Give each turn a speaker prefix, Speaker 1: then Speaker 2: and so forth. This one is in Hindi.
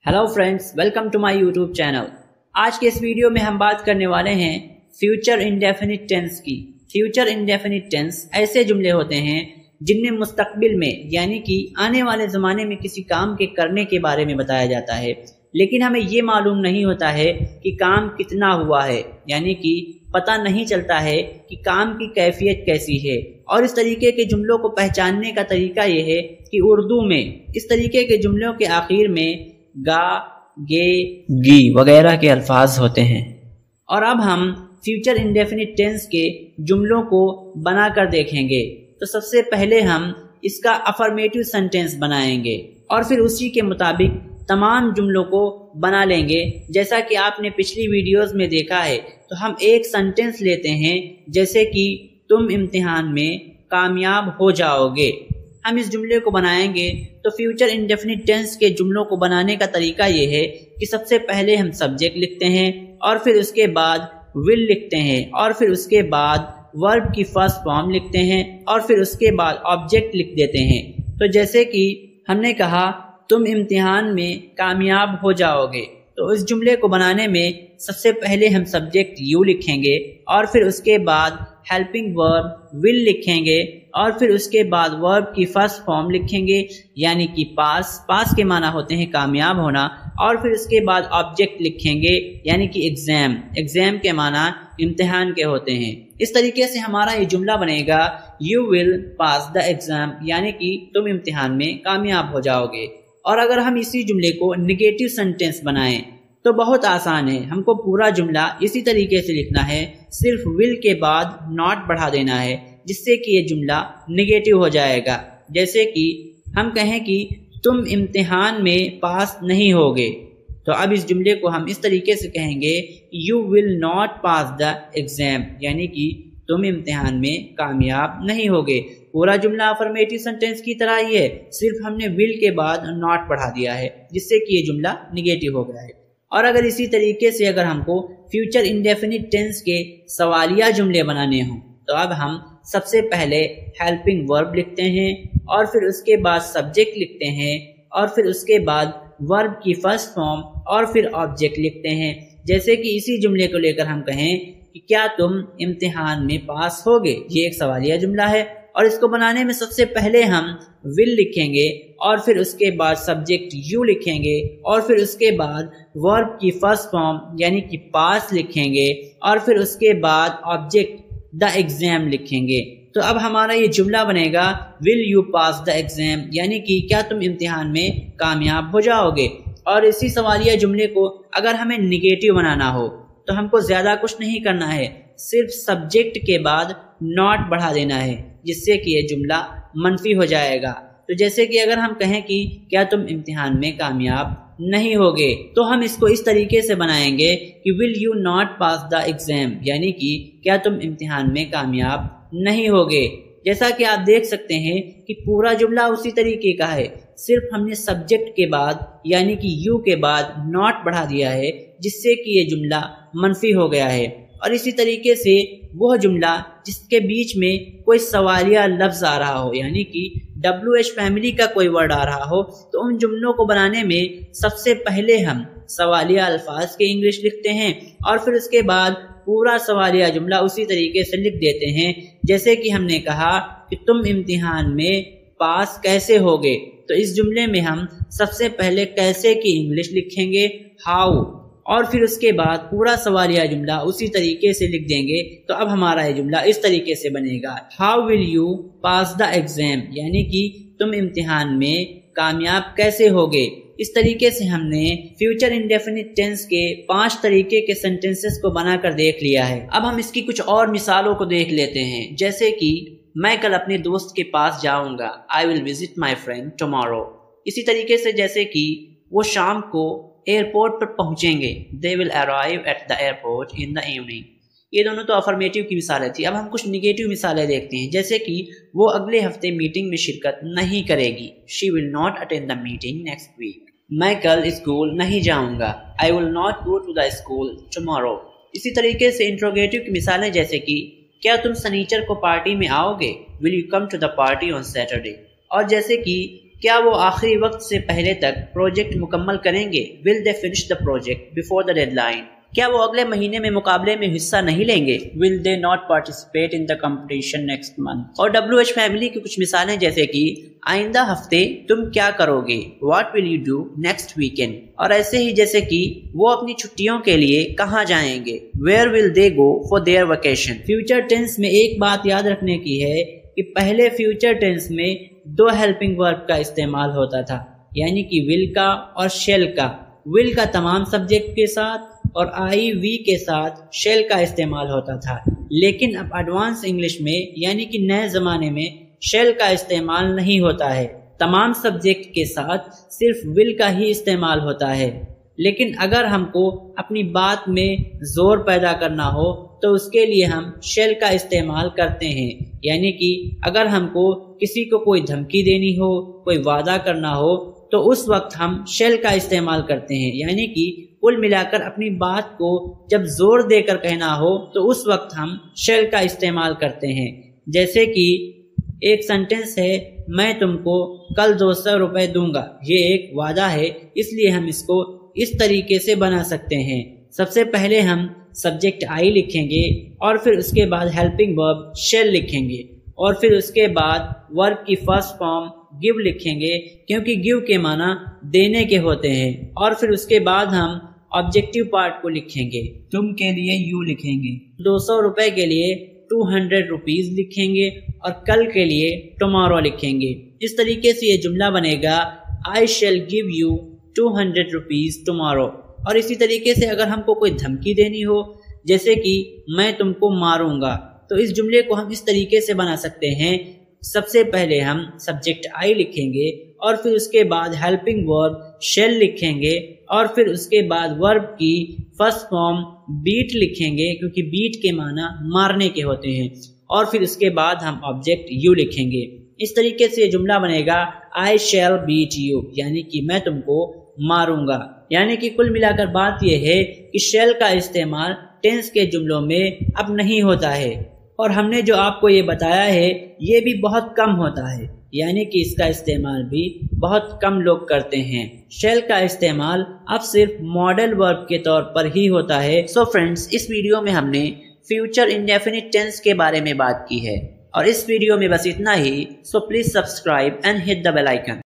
Speaker 1: Hello friends, welcome to my YouTube channel. आज के इस वीडियो में हम बात करने वाले हैं फ्यूचर इंडेफिनिट टेंस की। फ्यूचर इंडेफिनिट टेंस ऐसे जुमले होते हैं जिनमें मुस्तकबिल में यानी कि आने वाले ज़माने में किसी काम के करने के बारे में बताया जाता है, लेकिन हमें ये मालूम नहीं होता है कि काम कितना हुआ है, यानी कि पता नहीं चलता है कि काम की कैफियत कैसी है। और इस तरीके के जुमलों को पहचानने का तरीका ये है कि उर्दू में इस तरीके के जुमलों के आखिर में गा, गे, गी वगैरह के अल्फाज होते हैं। और अब हम फ्यूचर इंडेफिनिट टेंस के जुमलों को बनाकर देखेंगे। तो सबसे पहले हम इसका अफर्मेटिव सेंटेंस बनाएंगे और फिर उसी के मुताबिक तमाम जुमलों को बना लेंगे। जैसा कि आपने पिछली वीडियोस में देखा है, तो हम एक सेंटेंस लेते हैं, जैसे कि तुम इम्तिहान में कामयाब हो जाओगे। हम इस जुमले को बनाएंगे। तो फ्यूचर इंडेफिनिट टेंस के जुमलों को बनाने का तरीका ये है कि सबसे पहले हम सब्जेक्ट लिखते हैं और फिर उसके बाद विल लिखते हैं और फिर उसके बाद वर्ब की फर्स्ट फॉर्म लिखते हैं और फिर उसके बाद ऑब्जेक्ट लिख देते हैं। तो जैसे कि हमने कहा तुम इम्तिहान में कामयाब हो जाओगे, तो इस जुमले को बनाने में सबसे पहले हम सब्जेक्ट यू लिखेंगे और फिर उसके बाद हेल्पिंग वर्ब विल लिखेंगे और फिर उसके बाद वर्ब की फर्स्ट फॉर्म लिखेंगे, यानी कि पास के माना होते हैं कामयाब होना, और फिर उसके बाद ऑब्जेक्ट लिखेंगे, यानी कि एग्जाम के माना इम्तिहान के होते हैं। इस तरीके से हमारा ये जुमला बनेगा you will pass the exam, यानी कि तुम इम्तिहान में कामयाब हो जाओगे। और अगर हम इसी जुमले को निगेटिव सेंटेंस बनाएं तो बहुत आसान है। हमको पूरा जुमला इसी तरीके से लिखना है, सिर्फ विल के बाद नॉट बढ़ा देना है, जिससे कि ये जुमला निगेटिव हो जाएगा। जैसे कि हम कहें कि तुम इम्तिहान में पास नहीं होगे, तो अब इस जुमले को हम इस तरीके से कहेंगे you will not pass the exam, यानी कि तुम इम्तिहान में कामयाब नहीं होगे। पूरा जुमला अफर्मेटिव सेंटेंस की तरह ही है, सिर्फ हमने विल के बाद नॉट बढ़ा दिया है, जिससे कि ये जुमला निगेटिव हो गया है। और अगर इसी तरीके से अगर हमको फ्यूचर इंडेफिनिट टेंस के सवालिया जुमले बनाने हों, तो अब हम सबसे पहले हेल्पिंग वर्ब लिखते हैं और फिर उसके बाद सब्जेक्ट लिखते हैं और फिर उसके बाद वर्ब की फर्स्ट फॉर्म और फिर ऑब्जेक्ट लिखते हैं। जैसे कि इसी जुमले को लेकर हम कहें कि क्या तुम इम्तिहान में पास होगे, ये एक सवालिया जुमला है। और इसको बनाने में सबसे पहले हम विल लिखेंगे और फिर उसके बाद सब्जेक्ट यू लिखेंगे और फिर उसके बाद वर्ब की फर्स्ट फॉर्म यानी कि पास लिखेंगे और फिर उसके बाद ऑब्जेक्ट द एग्जाम लिखेंगे। तो अब हमारा ये जुमला बनेगा will you pass the exam, यानी कि क्या तुम इम्तिहान में कामयाब हो जाओगे। और इसी सवालिया जुमले को अगर हमें निगेटिव बनाना हो तो हमको ज़्यादा कुछ नहीं करना है, सिर्फ सब्जेक्ट के बाद नॉट बढ़ा देना है, जिससे कि ये जुमला मनफी हो जाएगा। तो जैसे कि अगर हम कहें कि क्या तुम इम्तिहान में कामयाब नहीं होगे, तो हम इसको इस तरीके से बनाएंगे कि will you not pass the exam, यानी कि क्या तुम इम्तिहान में कामयाब नहीं होगे। जैसा कि आप देख सकते हैं कि पूरा जुमला उसी तरीके का है, सिर्फ हमने सब्जेक्ट के बाद यानी कि यू के बाद नॉट बढ़ा दिया है, जिससे कि ये जुमला मनफी हो गया है। और इसी तरीके से वह जुमला जिसके बीच में कोई सवालिया लफ्ज आ रहा हो, यानी कि WH फैमिली का कोई वर्ड आ रहा हो, तो उन जुमलों को बनाने में सबसे पहले हम सवालिया अल्फाज के इंग्लिश लिखते हैं और फिर उसके बाद पूरा सवालिया जुमला उसी तरीके से लिख देते हैं। जैसे कि हमने कहा कि तुम इम्तिहान में पास कैसे होगे, तो इस जुमले में हम सबसे पहले कैसे की इंग्लिश लिखेंगे, हाउ, और फिर उसके बाद पूरा सवालिया जुमला उसी तरीके से लिख देंगे। तो अब हमारा ये जुमला इस तरीके से बनेगा how will you pass the exam, यानी कि तुम इम्तिहान में कामयाब कैसे होगे। इस तरीके से हमने फ्यूचर इंडेफिनिट टेंस के 5 तरीके के सेंटेंसेस को बनाकर देख लिया है। अब हम इसकी कुछ और मिसालों को देख लेते हैं। जैसे कि मैं कल अपने दोस्त के पास जाऊंगा, I will visit my friend tomorrow. इसी तरीके से जैसे कि वो शाम को एयरपोर्ट पर पहुंचेंगे, they will arrive at the airport in the evening. ये दोनों तो अफर्मेटिव की मिसालें थी। अब हम कुछ निगेटिव मिसालें देखते हैं। जैसे कि वो अगले हफ्ते मीटिंग में शिरकत नहीं करेगी, she will not attend the meeting next week. मैं कल स्कूल नहीं जाऊंगा, I will not go to the school tomorrow. इसी तरीके से इंट्रोगेटिव की मिसालें जैसे कि क्या तुम सनीचर को पार्टी में आओगे, will you come to the party on Saturday. और जैसे कि क्या वो आखिरी वक्त से पहले तक प्रोजेक्ट मुकम्मल करेंगे? Will they finish the project before the deadline? क्या वो अगले महीने में मुकाबले में हिस्सा नहीं लेंगे? Will they not participate in the competition next month? और WH फैमिली की कुछ मिसालें जैसे कि आइंदा हफ्ते तुम क्या करोगे? What will you do next weekend? और ऐसे ही जैसे कि वो अपनी छुट्टियों के लिए कहाँ जाएंगे? Where will they go for their vacation? Future tense में एक बात याद रखने की है कि पहले फ्यूचर टेंस में दो हेल्पिंग वर्ब का इस्तेमाल होता था, यानी कि विल का और शेल का। विल का तमाम सब्जेक्ट के साथ और IV के साथ शेल का इस्तेमाल होता था, लेकिन अब एडवांस इंग्लिश में यानी कि नए ज़माने में शेल का इस्तेमाल नहीं होता है। तमाम सब्जेक्ट के साथ सिर्फ विल का ही इस्तेमाल होता है। लेकिन अगर हमको अपनी बात में ज़ोर पैदा करना हो तो उसके लिए हम शेल का इस्तेमाल करते हैं, यानी कि अगर हमको किसी को कोई धमकी देनी हो, कोई वादा करना हो, तो उस वक्त हम शेल का इस्तेमाल करते हैं। यानी कि कुल मिलाकर अपनी बात को जब जोर देकर कहना हो तो उस वक्त हम शेल का इस्तेमाल करते हैं। जैसे कि एक सेंटेंस है, मैं तुमको कल 200 रुपए दूंगा। ये एक वादा है, इसलिए हम इसको इस तरीके से बना सकते हैं। सबसे पहले हम सब्जेक्ट आई लिखेंगे और फिर उसके बाद हेल्पिंग वर्ब शेल लिखेंगे और फिर उसके बाद वर्ब की फर्स्ट फॉर्म गिव लिखेंगे, क्योंकि गिव के माना देने के होते हैं। और फिर उसके बाद हम ऑब्जेक्टिव पार्ट को लिखेंगे। तुम के लिए यू लिखेंगे, 200 रुपए के लिए 200 रुपीज लिखेंगे और कल के लिए टुमारो लिखेंगे। इस तरीके से ये जुमला बनेगा, I shall give you 200 rupees tomorrow. और इसी तरीके से अगर हमको कोई धमकी देनी हो, जैसे कि मैं तुमको मारूंगा, तो इस जुमले को हम इस तरीके से बना सकते हैं। सबसे पहले हम सब्जेक्ट आई लिखेंगे और फिर उसके बाद हेल्पिंग वर्ब शेल लिखेंगे और फिर उसके बाद वर्ब की फर्स्ट फॉर्म बीट लिखेंगे, क्योंकि बीट के माना मारने के होते हैं। और फिर उसके बाद हम ऑब्जेक्ट यू लिखेंगे। इस तरीके से जुमला बनेगा, आई शैल बीट यू, यानी कि मैं तुमको मारूंगा। यानी कि कुल मिलाकर बात यह है कि शेल का इस्तेमाल टेंस के जुमलों में अब नहीं होता है। और हमने जो आपको ये बताया है ये भी बहुत कम होता है, यानी कि इसका इस्तेमाल भी बहुत कम लोग करते हैं। शेल का इस्तेमाल अब सिर्फ मॉडल वर्ब के तौर पर ही होता है। सो फ्रेंड्स, इस वीडियो में हमने फ्यूचर इंडेफिनिट टेंस के बारे में बात की है और इस वीडियो में बस इतना ही। So please subscribe and hit the bell icon.